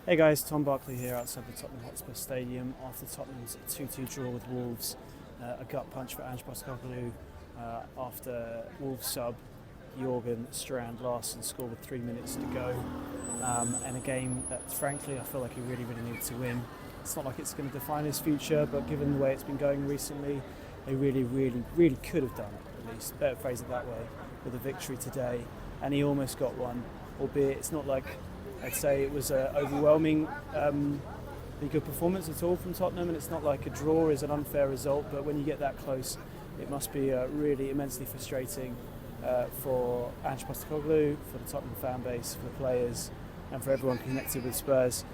Hey guys, Tom Barclay here outside the Tottenham Hotspur Stadium after Tottenham's 2-2 draw with Wolves. A gut punch for Ange Postecoglou after Wolves sub Jorgen Strand Larsen scored with 3 minutes to go. And a game that frankly I feel like he really needed to win. It's not like it's going to define his future, but given the way it's been going recently, they really could have done it, at least. Better phrase it that way, with a victory today. And he almost got one, albeit it's not like I'd say it was an overwhelming good performance at all from Tottenham, and it's not like a draw is an unfair result, but when you get that close, it must be really immensely frustrating for Ange Postecoglou, for the Tottenham fan base, for the players, and for everyone connected with Spurs.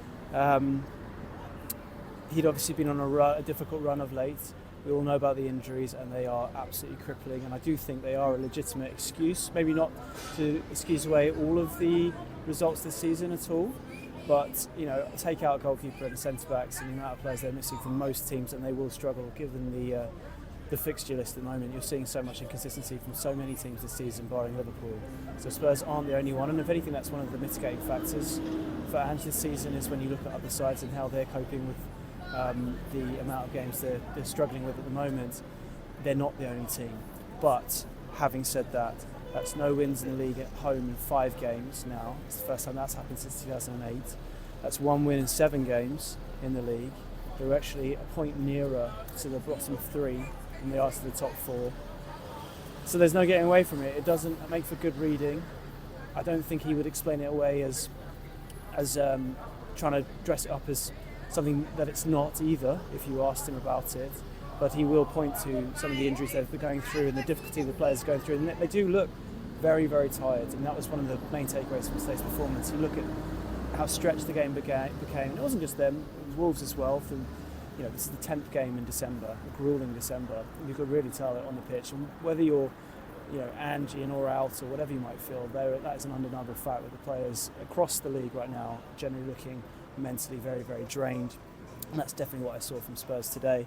He'd obviously been on a difficult run of late. We all know about the injuries, and they are absolutely crippling, and I do think they are a legitimate excuse, maybe not to excuse away all of the results this season at all, but take out a goalkeeper and the centre-backs and the amount of players they're missing from most teams, and they will struggle given the fixture list at the moment. You're seeing so much inconsistency from so many teams this season, barring Liverpool. So Spurs aren't the only one, and if anything, that's one of the mitigating factors for Ange this season is when you look at other sides and how they're coping with the amount of games they're struggling with at the moment. They're not the only team. But having said that, that's no wins in the league at home in 5 games now. It's the first time that's happened since 2008. That's 1 win in 7 games in the league. They're actually a point nearer to the bottom 3 than they are to the top 4. So there's no getting away from it. It doesn't make for good reading. I don't think he would explain it away as trying to dress it up as something that it's not either, if you asked him about it. But he will point to some of the injuries they've been going through and the difficulty the players are going through. And they do look very tired. And that was one of the main takeaways from today's performance. You look at how stretched the game became. And it wasn't just them, it was Wolves as well. This is the 10th game in December, a grueling December. You could really tell it on the pitch. And whether you're Ange in or out or whatever you might feel, that is an undeniable fact that the players across the league right now are generally looking mentally very drained. And that's definitely what I saw from Spurs today.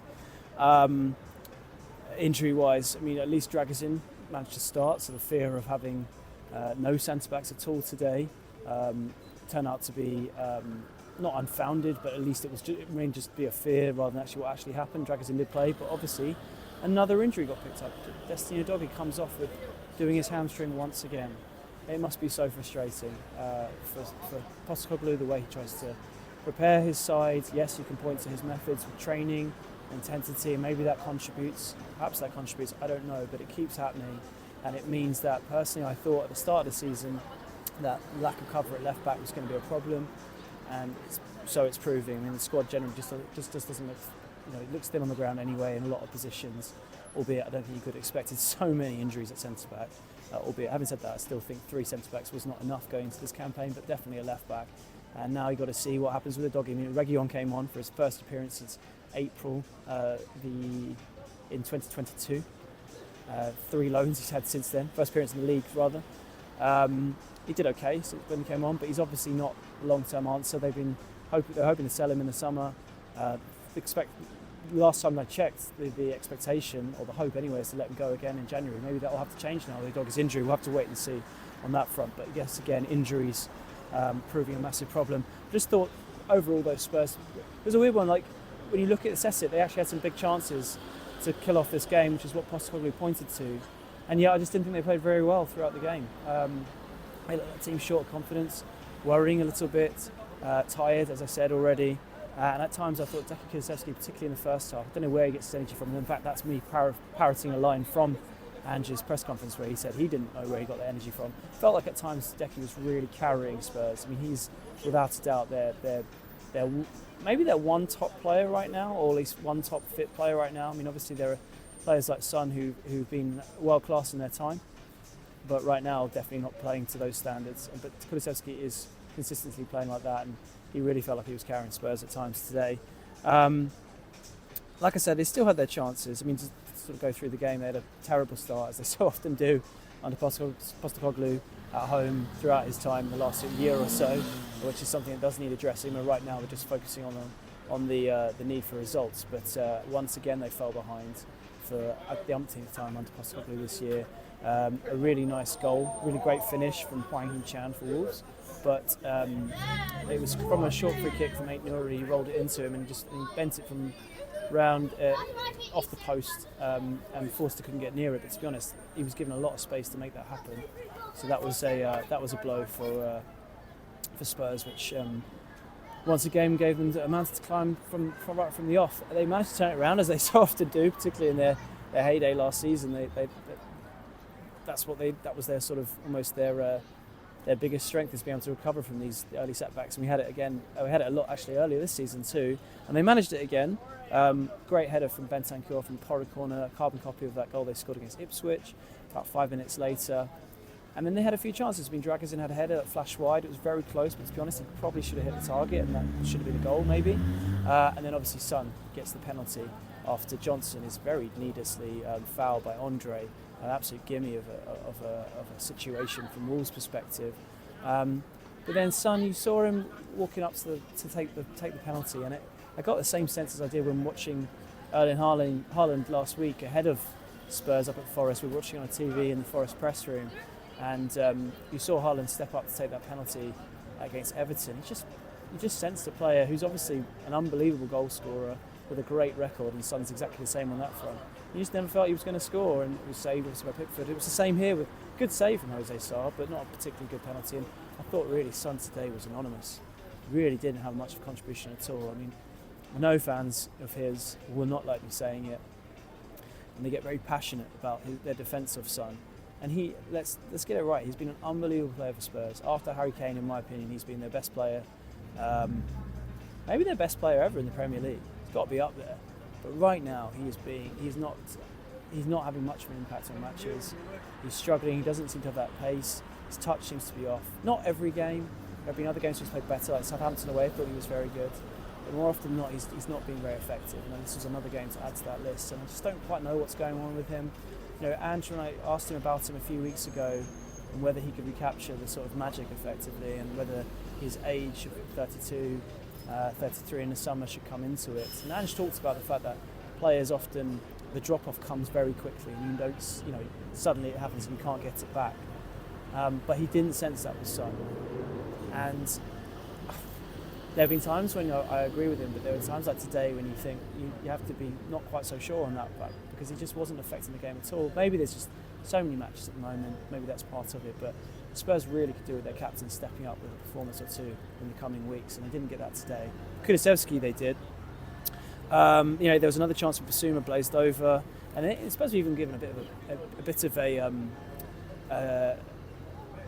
Injury-wise, at least Dragusin managed to start, so the fear of having no centre-backs at all today turned out to be not unfounded, but at least it may just be a fear rather than actually what actually happened. Dragusin did play, but obviously another injury got picked up. Destiny Udogie comes off with doing his hamstring once again. It must be so frustrating for Postecoglou, the way he tries to prepare his side. Yes, you can point to his methods with training, intensity, and maybe that contributes. Perhaps that contributes, I don't know, but it keeps happening, and it means that personally I thought at the start of the season that lack of cover at left back was going to be a problem, and so it's proving. The squad generally just doesn't look, it looks thin on the ground anyway in a lot of positions, albeit I don't think you could have expected so many injuries at centre back. Albeit having said that, I still think 3 centre backs was not enough going into this campaign, but definitely a left back. And now you've got to see what happens with Udogie. Reguilon came on for his first appearance since April in 2022. 3 loans he's had since then. First appearance in the league, rather. He did okay when he came on, but he's obviously not a long-term answer. They're hoping to sell him in the summer. Last time I checked, the expectation, or the hope anyway, is to let him go again in January. Maybe that will have to change now with Udogie's injury. We'll have to wait and see on that front. But yes, again, injuries proving a massive problem. Just thought overall though, Spurs, it was a weird one. Like when you look at it, they actually had some big chances to kill off this game, which is what Postecoglou pointed to. And yeah, I just didn't think they played very well throughout the game. They looked like a team short of confidence, worrying a little bit, tired, as I said already. And at times I thought Kulusevski, particularly in the first half, I don't know where he gets his energy from. And in fact, that's me parroting a line from Ange's press conference where he said he didn't know where he got the energy from. Felt like at times Decky was really carrying Spurs. He's without a doubt maybe their one top player right now, or at least one top fit player right now. Obviously there are players like Son who've been world class in their time, but right now definitely not playing to those standards. But Kulusevski is consistently playing like that, and he really felt like he was carrying Spurs at times today. Like I said, they still had their chances. To sort of go through the game, they had a terrible start, as they so often do under Postecoglou at home throughout his time in the last year or so, which is something that does need addressing. But right now, they're just focusing on the need for results. But once again, they fell behind for the umpteenth time under Postecoglou this year. A really nice goal, really great finish from Heung-min for Wolves. but it was from a short free kick from Aït-Nouri. He rolled it into him and he bent it from round off the post, and Forster couldn't get near it. But to be honest, he was given a lot of space to make that happen. So that was a blow for Spurs, which once again gave them a mountain to climb from right from the off. They managed to turn it around, as they so often do, particularly in their heyday last season. That was their sort of almost their biggest strength, is being able to recover from these early setbacks. And we had it again. We had it a lot actually earlier this season too, and they managed it again. Great header from Bentancur from the Porritt corner, a carbon copy of that goal they scored against Ipswich about 5 minutes later. And then they had a few chances. Dragusin had a header that flashed wide. It was very close, but to be honest, he probably should have hit the target, and that should have been a goal maybe. And then obviously Son gets the penalty after Johnson is very needlessly fouled by Andre. An absolute gimme of a situation from Wolves' perspective. But then Son, you saw him walking up to take the penalty, and I got the same sense as I did when watching Erling Haaland last week ahead of Spurs up at Forest. We were watching on TV in the Forest press room, and you saw Haaland step up to take that penalty against Everton. You just sensed a player who's obviously an unbelievable goal scorer with a great record, and Son's exactly the same on that front. You just never felt he was going to score, and it was saved obviously by Pickford. It was the same here, with good save from Jose Sarr, but not a particularly good penalty. And I thought really Son today was anonymous. Really didn't have much of a contribution at all. I mean, I know fans of his will not like me saying it, and they get very passionate about their defence of Son. And let's get it right, he's been an unbelievable player for Spurs. After Harry Kane, in my opinion, he's been their best player, maybe their best player ever in the Premier League. He's got to be up there. But right now, he's not having much of an impact on matches. He's struggling. He doesn't seem to have that pace. His touch seems to be off. Not every game. There have been other games he's played better, like Southampton away. I thought he was very good. But more often than not, he's not been very effective. And this was another game to add to that list. And I just don't quite know what's going on with him. Ange, when I asked him about him a few weeks ago, and whether he could recapture the sort of magic effectively, and whether his age of 32, 33 in the summer should come into it. And Ange talks about the fact that players often, the drop-off comes very quickly, and you don't, suddenly it happens and you can't get it back. But he didn't sense that with Son. And there have been times when I agree with him, but there are times like today when you think you have to be not quite so sure on that back, because he just wasn't affecting the game at all. Maybe there's just so many matches at the moment, maybe that's part of it, but Spurs really could do with their captain stepping up with a performance or two in the coming weeks, and they didn't get that today. Kulusevski they did. There was another chance for Basuma blazed over, and Spurs were even given a bit of a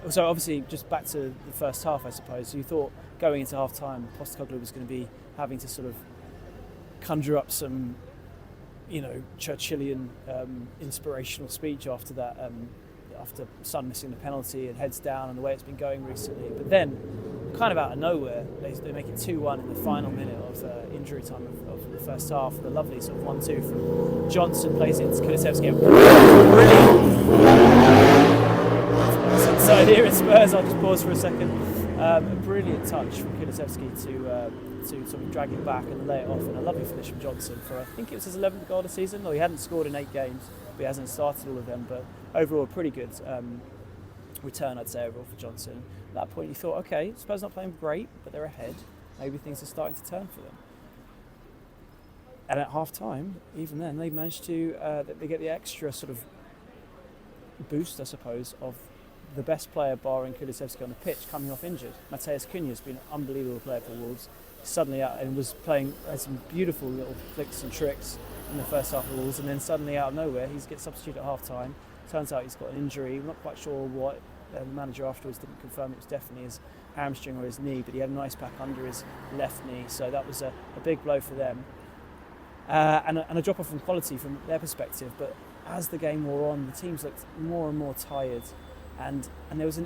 so obviously, just back to the first half, I suppose. You thought going into half-time, Postecoglou was going to be having to sort of conjure up some, Churchillian inspirational speech after that, after Son missing the penalty and heads down and the way it's been going recently. But then, kind of out of nowhere, they make it 2-1 in the final minute of injury time of the first half. The lovely sort of 1-2 from Johnson plays into Kulusevski. So here in Spurs, I'll just pause for a second. A brilliant touch from Kulusevski to sort of drag it back and lay it off, and a lovely finish from Johnson for, I think it was his 11th goal of the season. He hadn't scored in 8 games, but he hasn't started all of them. But overall, a pretty good return, I'd say, overall for Johnson. At that point, you thought, okay, Spurs not playing great, but they're ahead. Maybe things are starting to turn for them. And at half-time, even then, they managed to they get the extra sort of boost, I suppose, of the best player barring Kulusevski on the pitch coming off injured. Mateus Cunha has been an unbelievable player for Wolves. Suddenly out and had some beautiful little flicks and tricks in the first half of Wolves, and then suddenly out of nowhere he gets substituted at half time. Turns out he's got an injury. We're not quite sure what. The manager afterwards didn't confirm it was definitely his hamstring or his knee, but he had an ice pack under his left knee, so that was a big blow for them. And a drop off in quality from their perspective. But as the game wore on, the teams looked more and more tired. And there was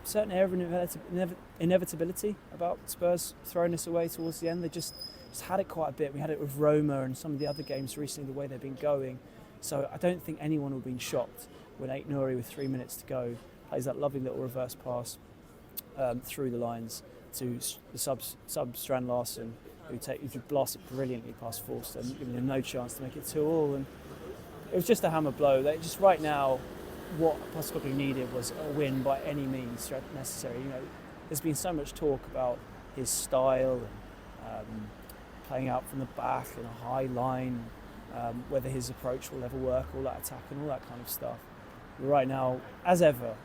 certain air of inevitability about Spurs throwing this away towards the end. They just had it quite a bit. We had it with Roma and some of the other games recently, the way they've been going. So I don't think anyone would have been shocked when Aït-Nouri, with 3 minutes to go, plays that lovely little reverse pass through the lines to the sub Strand Larsen, who blast it brilliantly past Forster and giving him no chance to make it 2-2. And it was just a hammer blow. Just right now, what Postecoglou needed was a win by any means necessary. There's been so much talk about his style and playing out from the back in a high line, whether his approach will ever work, all that attack and all that kind of stuff. Right now, as ever,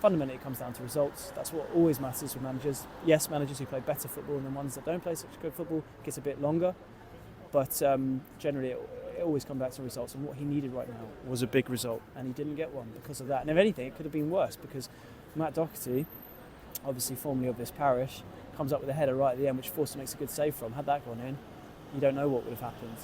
fundamentally it comes down to results. That's what always matters with managers. Yes, managers who play better football and the ones that don't play such good football gets a bit longer, but generally it always comes back to results, and what he needed right now was a big result, and he didn't get one because of that. And if anything, it could have been worse, because Matt Doherty, obviously formerly of this parish, comes up with a header right at the end which Forster makes a good save from. Had that gone in, you don't know what would have happened.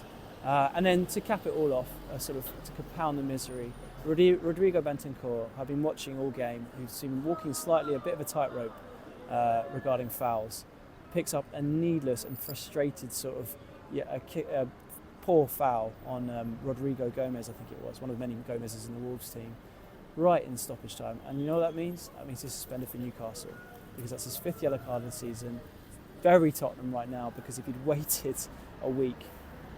And then to cap it all off, sort of to compound the misery, Rodrigo Bentancur, I've been watching all game, who's been walking slightly a bit of a tightrope regarding fouls, picks up a needless and frustrated sort of a poor foul on Rodrigo Gomez, I think it was, one of the many Gomez's in the Wolves team, right in stoppage time. And you know what that means? That means he's suspended for Newcastle, because that's his 5th yellow card of the season. Very Tottenham right now, because if he'd waited a week,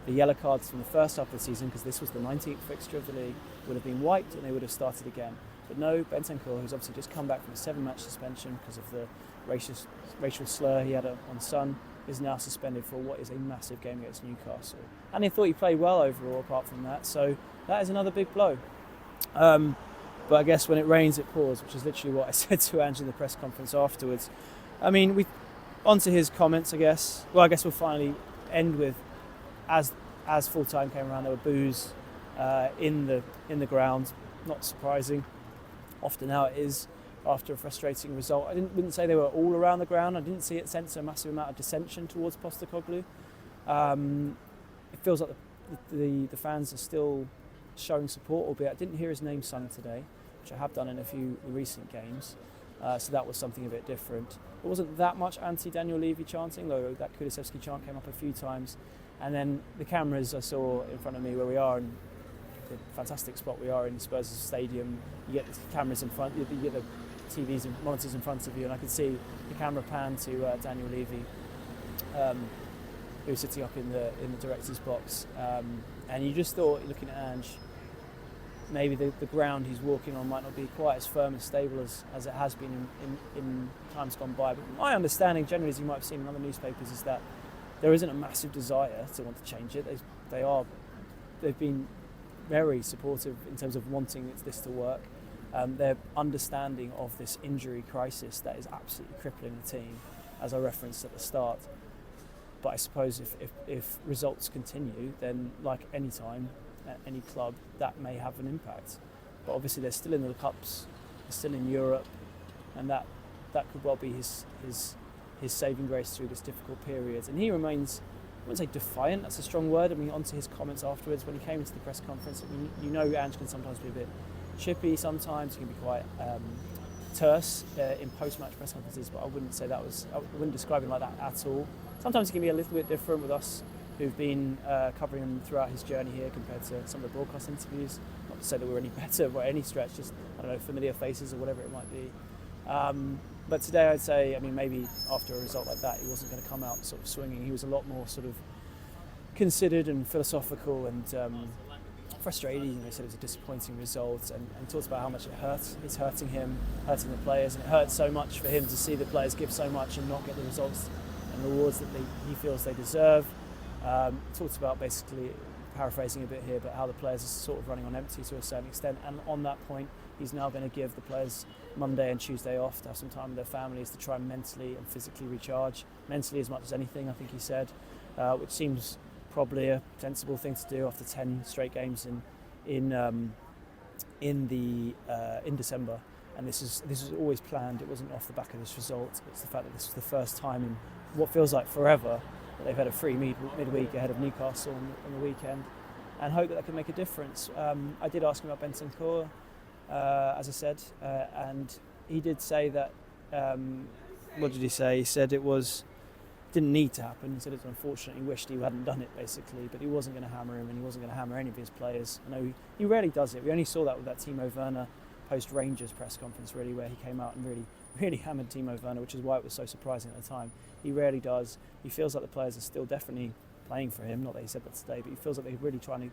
the yellow cards from the first half of the season, because this was the 19th fixture of the league, would have been wiped and they would have started again. But no, Bentancur, who's obviously just come back from a 7-match suspension because of the racial slur he had on Son, is now suspended for what is a massive game against Newcastle. And he thought he played well overall apart from that, so that is another big blow. But I guess when it rains it pours, which is literally what I said to Ange in the press conference afterwards. I mean, onto his comments, I guess. Well, I guess we'll finally end with, as full time came around, there were boos in the ground. Not surprising. Often how it is after a frustrating result. I wouldn't say they were all around the ground. I didn't sense a massive amount of dissension towards Postecoglou. It feels like the fans are still showing support, albeit I didn't hear his name sung today, which I have done in a few recent games. So that was something a bit different. There wasn't that much anti-Daniel Levy chanting, though that Kulusevski chant came up a few times. And then the cameras I saw in front of me, where we are in the fantastic spot we are in Spurs Stadium, you get the cameras in front, you get the TVs and monitors in front of you, and I could see the camera pan to Daniel Levy, who was sitting up in the director's box, and you just thought, looking at Ange, maybe the ground he's walking on might not be quite as firm and stable as it has been in times gone by. But my understanding, generally, as you might have seen in other newspapers, is that there isn't a massive desire to want to change it. They've been very supportive in terms of wanting this to work. Their understanding of this injury crisis that is absolutely crippling the team, as I referenced at the start. But I suppose if results continue, then like any time at any club, that may have an impact. But obviously they're still in the cups, they're still in Europe, and that could well be his saving grace through this difficult period. And he remains, I wouldn't say defiant, that's a strong word. I mean, onto his comments afterwards when he came into the press conference. I mean, you know, Ange can sometimes be a bit chippy sometimes, he can be quite terse in post-match press conferences, but I wouldn't describe him like that at all. Sometimes he can be a little bit different with us who've been covering him throughout his journey here compared to some of the broadcast interviews. Not to say that we're any better by any stretch, just, I don't know, familiar faces or whatever it might be. But today I'd say, I mean, maybe after a result like that, he wasn't going to come out sort of swinging. He was a lot more sort of considered and philosophical and frustrated. You know, he said it was a disappointing result and talked about how much it hurts. It's hurting him, hurting the players, and it hurts so much for him to see the players give so much and not get the results and rewards that he feels they deserve. Talked about, basically, paraphrasing a bit here, but how the players are sort of running on empty to a certain extent, and on that point he's now going to give the players Monday and Tuesday off to have some time with their families to try and mentally and physically recharge, mentally as much as anything, I think he said, which seems probably a sensible thing to do after 10 straight games in December. And this is always planned. It wasn't off the back of this result. It's the fact that this was the first time in what feels like forever that they've had a free midweek ahead of Newcastle on the weekend, and hope that can make a difference. I did ask him about Bentancur, as I said, and he did say that, what did he say? He said it didn't need to happen. He said it's unfortunate. He wished he hadn't done it, basically, but he wasn't going to hammer him, and he wasn't going to hammer any of his players. I know he rarely does it. We only saw that with that Timo Werner post-Rangers press conference, really, where he came out and really hammered Timo Werner, which is why it was so surprising at the time. He rarely does. He feels like the players are still definitely playing for him. Not that he said that today, but he feels like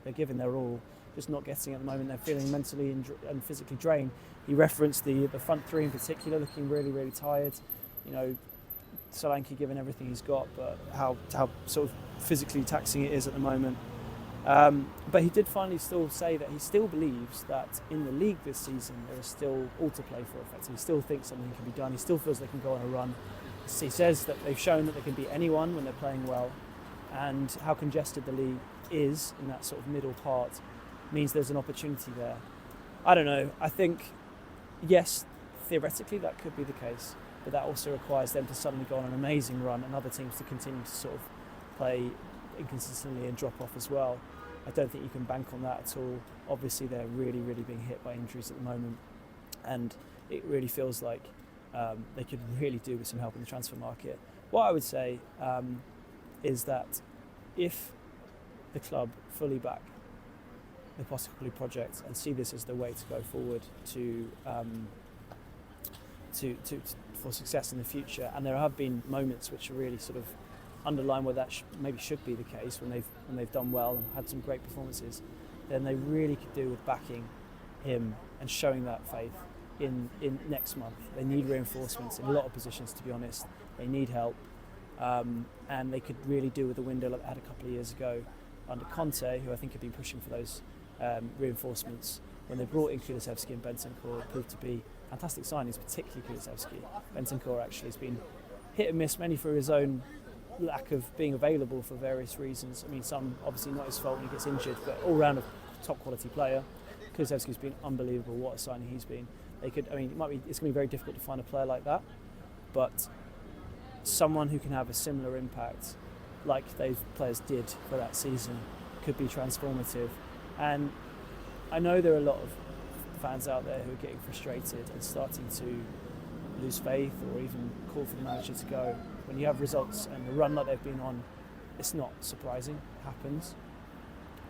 they're giving their all, just not getting it at the moment. They're feeling mentally and physically drained. He referenced the front three in particular, looking really, really tired. Solanke giving everything he's got, but how sort of physically taxing it is at the moment. But he did finally still say that he still believes that in the league this season there is still all to play for effectively. He still thinks something can be done. He still feels they can go on a run. He says that they've shown that they can beat anyone when they're playing well, and how congested the league is in that sort of middle part means there's an opportunity there. I don't know. I think, yes, theoretically that could be the case, but that also requires them to suddenly go on an amazing run and other teams to continue to sort of play inconsistently and drop off as well. I don't think you can bank on that at all. Obviously they're really, really being hit by injuries at the moment, and it really feels like they could really do with some help in the transfer market. What I would say is that if the club fully back the Postecoglou project and see this as the way to go forward for success in the future, and there have been moments which are really sort of underline where that maybe should be the case when they've done well and had some great performances, then they really could do with backing him and showing that faith in next month. They need reinforcements in a lot of positions, to be honest. They need help, and they could really do with the window like they had a couple of years ago under Conte, who I think had been pushing for those reinforcements. When they brought in Kulusevski and Bentancur, proved to be fantastic signings, particularly Kulusevski. Bentancur actually has been hit and miss, mainly for his own lack of being available for various reasons. I mean, some obviously not his fault when he gets injured, but all round a top quality player. Kulusevski's been unbelievable. What a signing he's been. It's going to be very difficult to find a player like that, but someone who can have a similar impact like those players did for that season could be transformative. And I know there are a lot of fans out there who are getting frustrated and starting to lose faith or even call for the manager to go. When you have results and a run like they've been on, it's not surprising. It happens.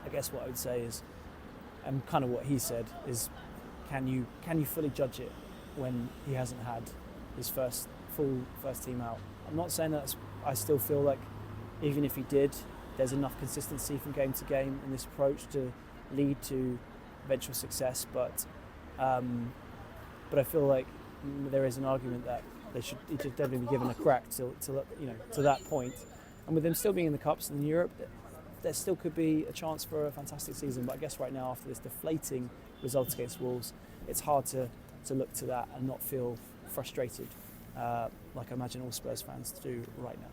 I guess what I would say is, and kind of what he said is, can you fully judge it when he hasn't had his full first team out? I'm not saying that. I still feel like even if he did, there's enough consistency from game to game in this approach to lead to eventual success. But I feel like there is an argument that he should definitely be given a crack to that point. And with them still being in the cups and in Europe, there still could be a chance for a fantastic season. But I guess right now, after this deflating result against Wolves, it's hard to look to that and not feel frustrated, like I imagine all Spurs fans do right now.